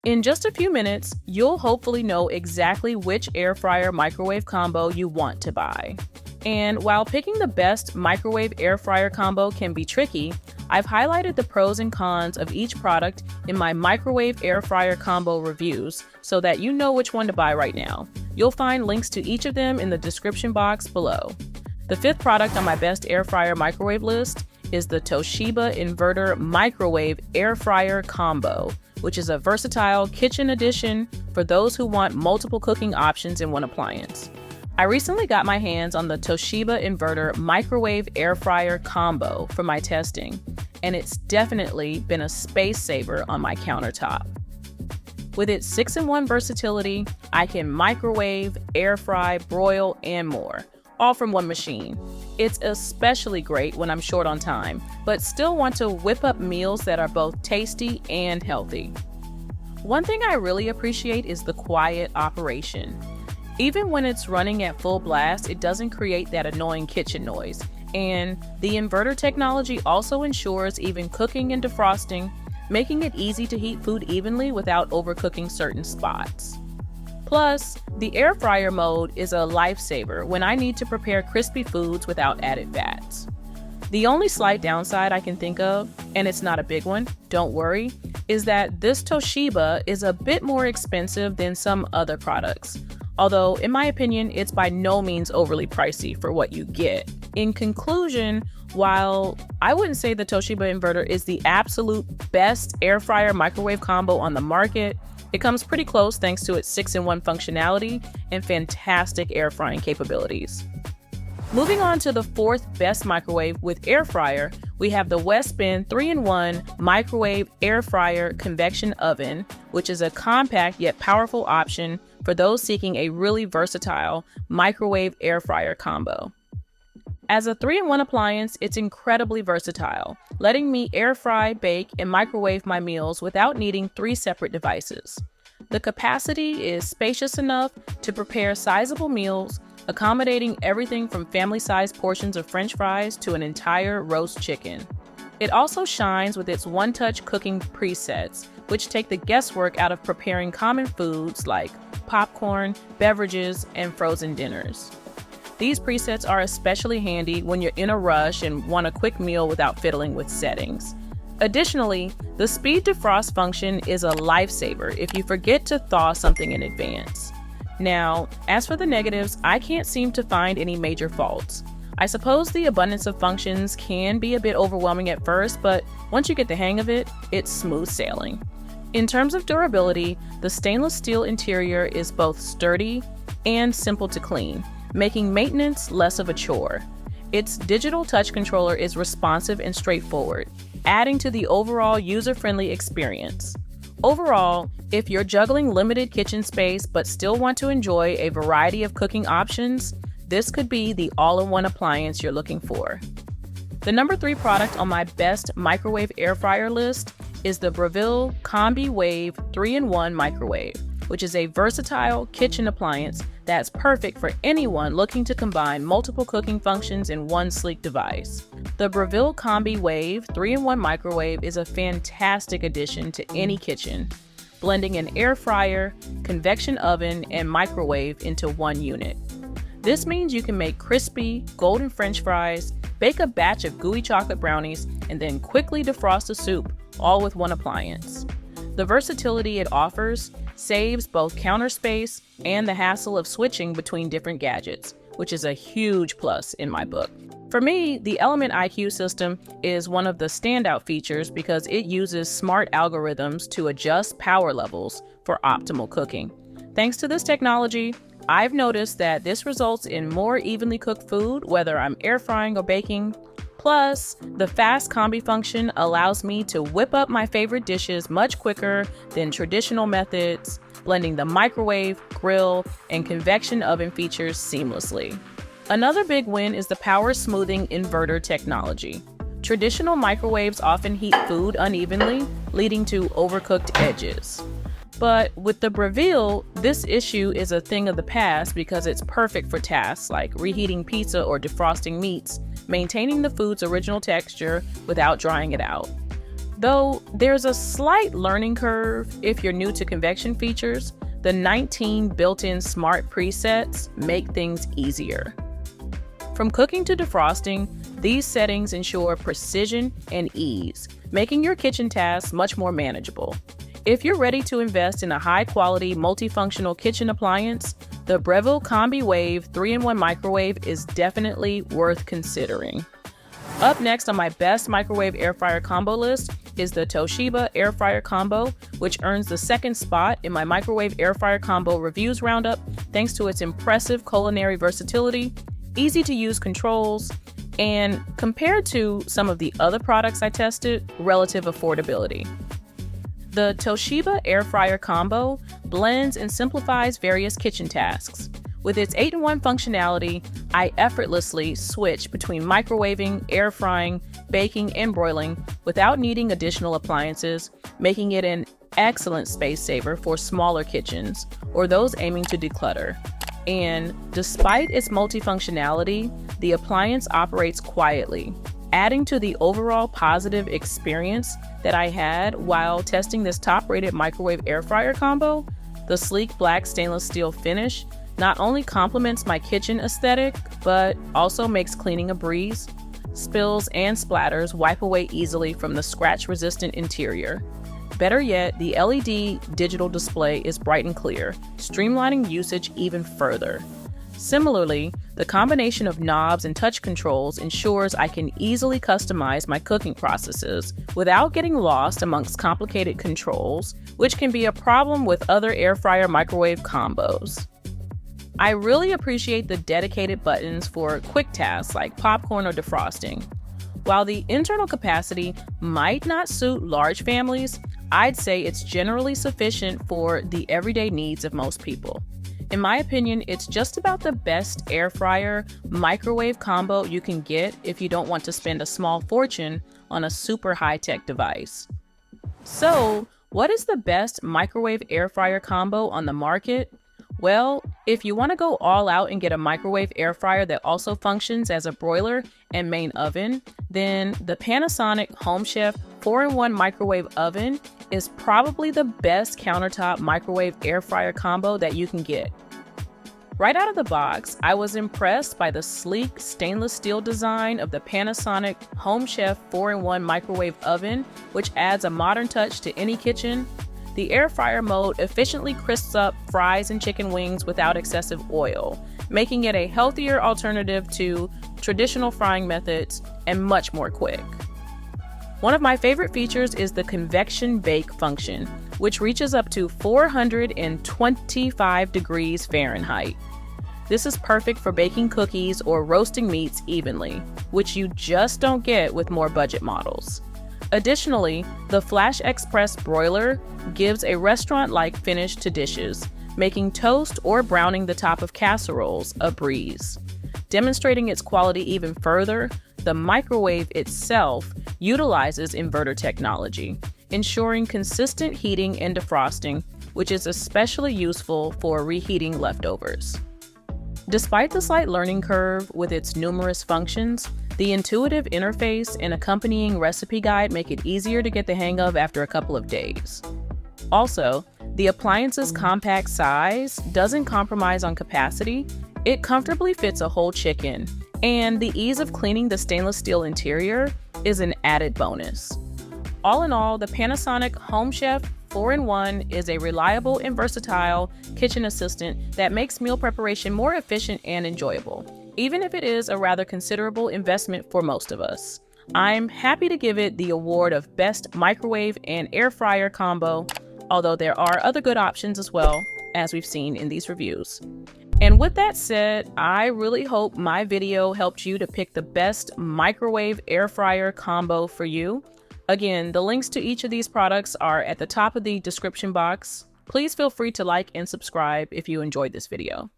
In just a few minutes, you'll hopefully know exactly which air fryer microwave combo you want to buy. And while picking the best microwave air fryer combo can be tricky, I've highlighted the pros and cons of each product in my microwave air fryer combo reviews so that you know which one to buy right now. You'll find links to each of them in the description box below. The fifth product on my best air fryer microwave list is the Toshiba Inverter Microwave Air Fryer Combo, which is a versatile kitchen addition for those who want multiple cooking options in one appliance. I recently got my hands on the Toshiba Inverter Microwave Air Fryer Combo for my testing, and it's definitely been a space saver on my countertop. With its 6-in-1 versatility, I can microwave, air fry, broil, and more, all from one machine. It's especially great when I'm short on time, but still want to whip up meals that are both tasty and healthy. One thing I really appreciate is the quiet operation. Even when it's running at full blast, it doesn't create that annoying kitchen noise. And the inverter technology also ensures even cooking and defrosting, making it easy to heat food evenly without overcooking certain spots. Plus, the air fryer mode is a lifesaver when I need to prepare crispy foods without added fats. The only slight downside I can think of, and it's not a big one, don't worry, is that this Toshiba is a bit more expensive than some other products. Although, in my opinion, it's by no means overly pricey for what you get. In conclusion, while I wouldn't say the Toshiba Inverter is the absolute best air fryer microwave combo on the market, it comes pretty close thanks to its 6-in-1 functionality and fantastic air frying capabilities. Moving on to the fourth best microwave with air fryer, we have the Westbin 3-in-1 Microwave Air Fryer Convection Oven, which is a compact yet powerful option for those seeking a really versatile microwave air fryer combo. As a 3-in-1 appliance, it's incredibly versatile, letting me air fry, bake, and microwave my meals without needing 3 separate devices. The capacity is spacious enough to prepare sizable meals, accommodating everything from family-sized portions of French fries to an entire roast chicken. It also shines with its one-touch cooking presets, which take the guesswork out of preparing common foods like popcorn, beverages, and frozen dinners. These presets are especially handy when you're in a rush and want a quick meal without fiddling with settings. Additionally, the speed defrost function is a lifesaver if you forget to thaw something in advance. Now, as for the negatives, I can't seem to find any major faults. I suppose the abundance of functions can be a bit overwhelming at first, but once you get the hang of it, it's smooth sailing. In terms of durability, the stainless steel interior is both sturdy and simple to clean, making maintenance less of a chore. Its digital touch controller is responsive and straightforward, adding to the overall user-friendly experience. Overall, if you're juggling limited kitchen space but still want to enjoy a variety of cooking options, this could be the all-in-one appliance you're looking for. The number 3 product on my best microwave air fryer list is the Breville Combi Wave 3-in-1 microwave, which is a versatile kitchen appliance that's perfect for anyone looking to combine multiple cooking functions in one sleek device. The Breville Combi Wave 3-in-1 microwave is a fantastic addition to any kitchen, blending an air fryer, convection oven, and microwave into one unit. This means you can make crispy, golden French fries, bake a batch of gooey chocolate brownies, and then quickly defrost a soup, all with one appliance. The versatility it offers saves both counter space and the hassle of switching between different gadgets, which is a huge plus in my book. For me, the Element IQ system is one of the standout features because it uses smart algorithms to adjust power levels for optimal cooking. Thanks to this technology, I've noticed that this results in more evenly cooked food, whether I'm air frying or baking. Plus, the fast combi function allows me to whip up my favorite dishes much quicker than traditional methods, blending the microwave, grill, and convection oven features seamlessly. Another big win is the power smoothing inverter technology. Traditional microwaves often heat food unevenly, leading to overcooked edges. But with the Breville, this issue is a thing of the past because it's perfect for tasks like reheating pizza or defrosting meats, maintaining the food's original texture without drying it out. Though there's a slight learning curve if you're new to convection features, the 19 built-in smart presets make things easier. From cooking to defrosting, these settings ensure precision and ease, making your kitchen tasks much more manageable. If you're ready to invest in a high-quality, multifunctional kitchen appliance, the Breville Combi Wave 3-in-1 microwave is definitely worth considering. Up next on my best microwave air fryer combo list is the Toshiba air fryer combo, which earns the second spot in my microwave air fryer combo reviews roundup thanks to its impressive culinary versatility, easy to use controls, and compared to some of the other products I tested, relative affordability. The Toshiba air fryer combo blends and simplifies various kitchen tasks. With its 8-in-1 functionality, I effortlessly switch between microwaving, air frying, baking, and broiling without needing additional appliances, making it an excellent space saver for smaller kitchens or those aiming to declutter. And despite its multifunctionality, the appliance operates quietly, adding to the overall positive experience that I had while testing this top-rated microwave air fryer combo. The sleek black stainless steel finish not only complements my kitchen aesthetic, but also makes cleaning a breeze. Spills and splatters wipe away easily from the scratch-resistant interior. Better yet, the LED digital display is bright and clear, streamlining usage even further. Similarly, the combination of knobs and touch controls ensures I can easily customize my cooking processes without getting lost amongst complicated controls, which can be a problem with other air fryer microwave combos. I really appreciate the dedicated buttons for quick tasks like popcorn or defrosting. While the internal capacity might not suit large families, I'd say it's generally sufficient for the everyday needs of most people. In my opinion, it's just about the best air fryer microwave combo you can get if you don't want to spend a small fortune on a super high-tech device. So, what is the best microwave air fryer combo on the market? Well, if you want to go all out and get a microwave air fryer that also functions as a broiler and main oven, then the Panasonic HomeChef 4-in-1 microwave oven is probably the best countertop microwave air fryer combo that you can get. Right out of the box, I was impressed by the sleek stainless steel design of the Panasonic HomeChef 4-in-1 microwave oven, which adds a modern touch to any kitchen. The air fryer mode efficiently crisps up fries and chicken wings without excessive oil, making it a healthier alternative to traditional frying methods and much more quick. One of my favorite features is the convection bake function, which reaches up to 425 degrees Fahrenheit. This is perfect for baking cookies or roasting meats evenly, which you just don't get with more budget models. Additionally, the Flash Express broiler gives a restaurant-like finish to dishes, making toast or browning the top of casseroles a breeze. Demonstrating its quality even further, the microwave itself utilizes inverter technology, ensuring consistent heating and defrosting, which is especially useful for reheating leftovers. Despite the slight learning curve with its numerous functions, the intuitive interface and accompanying recipe guide make it easier to get the hang of after a couple of days. Also, the appliance's compact size doesn't compromise on capacity. It comfortably fits a whole chicken, and the ease of cleaning the stainless steel interior is an added bonus. All in all, the Panasonic HomeChef 4-in-1 is a reliable and versatile kitchen assistant that makes meal preparation more efficient and enjoyable, even if it is a rather considerable investment for most of us. I'm happy to give it the award of Best Microwave and Air Fryer Combo, although there are other good options as well, as we've seen in these reviews. And with that said, I really hope my video helped you to pick the best microwave air fryer combo for you. Again, the links to each of these products are at the top of the description box. Please feel free to like and subscribe if you enjoyed this video.